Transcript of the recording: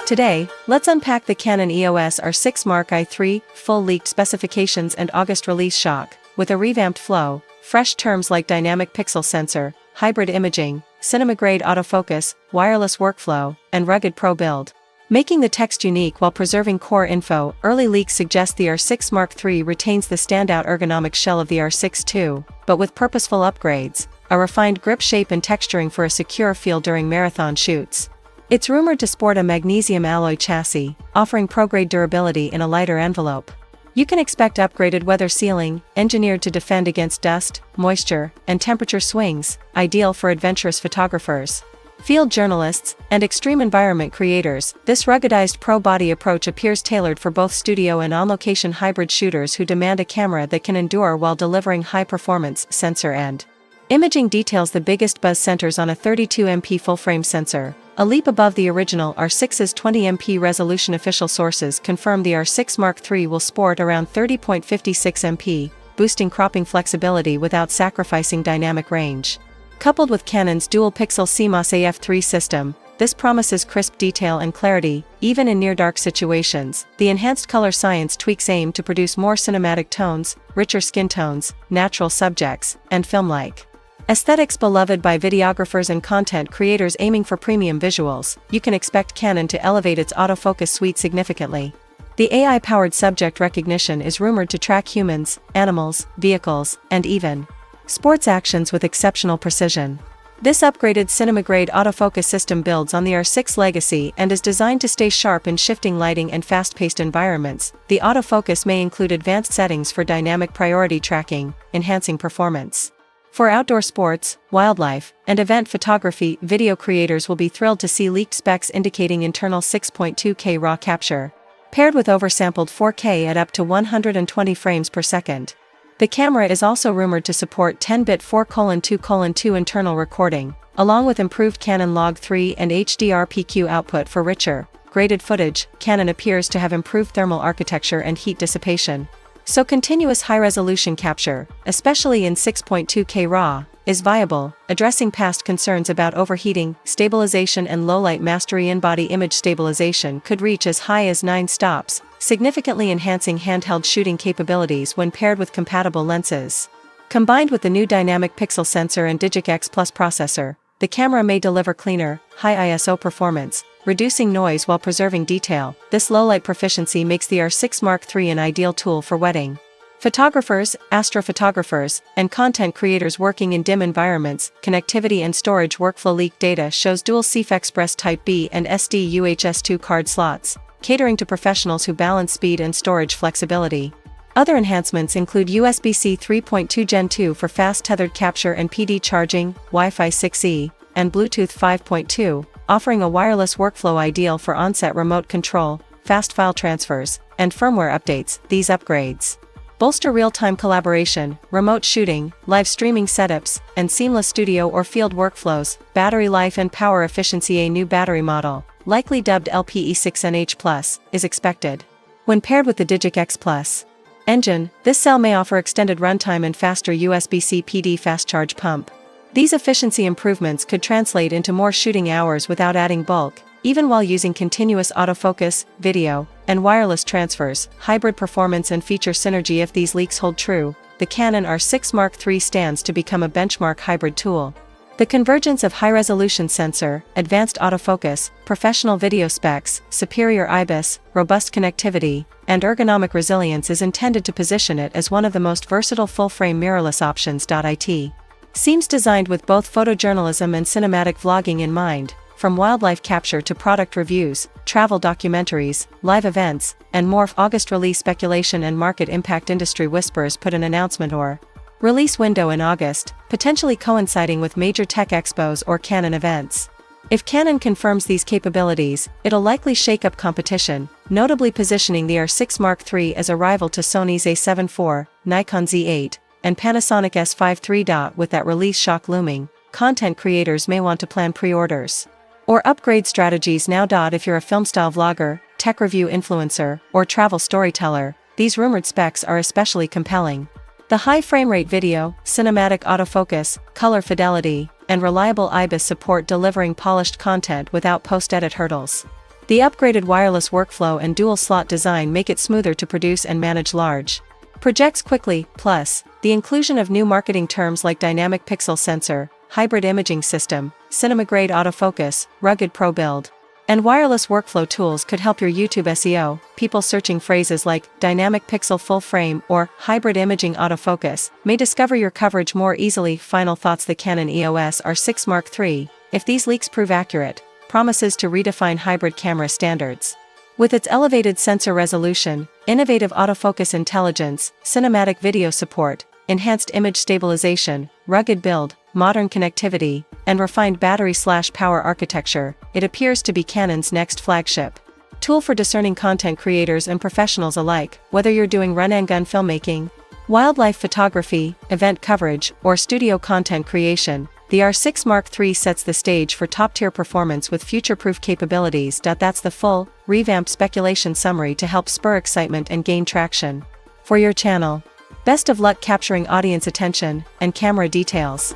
Today, let's unpack the Canon EOS R6 Mark III, full leaked specifications and August release shock, with a revamped flow, fresh terms like dynamic pixel sensor, hybrid imaging, cinema-grade autofocus, wireless workflow, and rugged pro build. Making the text unique while preserving core info, early leaks suggest the R6 Mark III retains the standout ergonomic shell of the R6 II, but with purposeful upgrades, a refined grip shape and texturing for a secure feel during marathon shoots. It's rumored to sport a magnesium alloy chassis, offering pro-grade durability in a lighter envelope. You can expect upgraded weather sealing, engineered to defend against dust, moisture, and temperature swings, ideal for adventurous photographers, field journalists, and extreme environment creators. This ruggedized pro-body approach appears tailored for both studio and on-location hybrid shooters who demand a camera that can endure while delivering high-performance sensor and imaging details. The biggest buzz centers on a 32MP full-frame sensor, a leap above the original R6's 20MP resolution. Official sources confirm the R6 Mark III will sport around 30.56MP, boosting cropping flexibility without sacrificing dynamic range. Coupled with Canon's dual-pixel CMOS AF3 system, this promises crisp detail and clarity, even in near-dark situations. The enhanced color science tweaks aim to produce more cinematic tones, richer skin tones, natural subjects, and film-like aesthetics beloved by videographers and content creators aiming for premium visuals. You can expect Canon to elevate its autofocus suite significantly. The AI-powered subject recognition is rumored to track humans, animals, vehicles, and even sports actions with exceptional precision. This upgraded cinema-grade autofocus system builds on the R6 legacy and is designed to stay sharp in shifting lighting and fast-paced environments. The autofocus may include advanced settings for dynamic priority tracking, enhancing performance. For outdoor sports, wildlife, and event photography, video creators will be thrilled to see leaked specs indicating internal 6.2K RAW capture, paired with oversampled 4K at up to 120 frames per second. The camera is also rumored to support 10-bit 4:2:2 internal recording, along with improved Canon Log3 and HDR-PQ output for richer, graded footage. Canon appears to have improved thermal architecture and heat dissipation, so continuous high-resolution capture, especially in 6.2K RAW, is viable, addressing past concerns about overheating. Stabilization and low-light mastery. In-body image stabilization could reach as high as 9 stops, significantly enhancing handheld shooting capabilities when paired with compatible lenses. Combined with the new dynamic pixel sensor and Digic X Plus processor, the camera may deliver cleaner, high ISO performance, reducing noise while preserving detail. This low-light proficiency makes the R6 Mark III an ideal tool for wedding photographers, astrophotographers, and content creators working in dim environments. Connectivity and storage workflow. Leaked data shows dual CF Express Type B and SD UHS-2 card slots, catering to professionals who balance speed and storage flexibility. Other enhancements include USB-C 3.2 Gen 2 for fast tethered capture and PD charging, Wi-Fi 6E, and Bluetooth 5.2, offering a wireless workflow ideal for on-set remote control, fast file transfers, and firmware updates. These upgrades bolster real-time collaboration, remote shooting, live streaming setups, and seamless studio or field workflows. Battery life and power efficiency. A new battery model, likely dubbed LPE6NH+, is expected. When paired with the Digic X Plus engine, this cell may offer extended runtime and faster USB-C PD fast charge pump. These efficiency improvements could translate into more shooting hours without adding bulk, even while using continuous autofocus, video, and wireless transfers. Hybrid performance and feature synergy. If these leaks hold true, the Canon R6 Mark III stands to become a benchmark hybrid tool. The convergence of high-resolution sensor, advanced autofocus, professional video specs, superior IBIS, robust connectivity, and ergonomic resilience is intended to position it as one of the most versatile full-frame mirrorless options. It seems designed with both photojournalism and cinematic vlogging in mind, from wildlife capture to product reviews, travel documentaries, live events, and more. August release speculation and market impact. Industry whispers put an announcement or release window in August, potentially coinciding with major tech expos or Canon events. If Canon confirms these capabilities, it'll likely shake up competition, notably positioning the R6 Mark III as a rival to Sony's A7 IV, Nikon Z8, and Panasonic S5 III. With that release shock looming, content creators may want to plan pre-orders or upgrade strategies now. If you're a film-style vlogger, tech review influencer, or travel storyteller, these rumored specs are especially compelling. The high frame rate video, cinematic autofocus, color fidelity, and reliable IBIS support delivering polished content without post-edit hurdles. The upgraded wireless workflow and dual slot design make it smoother to produce and manage large projects quickly, plus, the inclusion of new marketing terms like dynamic pixel sensor, hybrid imaging system, cinema-grade autofocus, rugged pro build, and wireless workflow tools could help your YouTube SEO. People searching phrases like dynamic pixel full frame or hybrid imaging autofocus may discover your coverage more easily. Final thoughts: the Canon EOS R6 Mark III, if these leaks prove accurate, promises to redefine hybrid camera standards. With its elevated sensor resolution, innovative autofocus intelligence, cinematic video support, enhanced image stabilization, rugged build, modern connectivity, and refined battery/power architecture, it appears to be Canon's next flagship tool for discerning content creators and professionals alike. Whether you're doing run-and-gun filmmaking, wildlife photography, event coverage, or studio content creation, the R6 Mark III sets the stage for top-tier performance with future-proof capabilities. That's the full, revamped speculation summary to help spur excitement and gain traction for your channel. Best of luck capturing audience attention and camera details.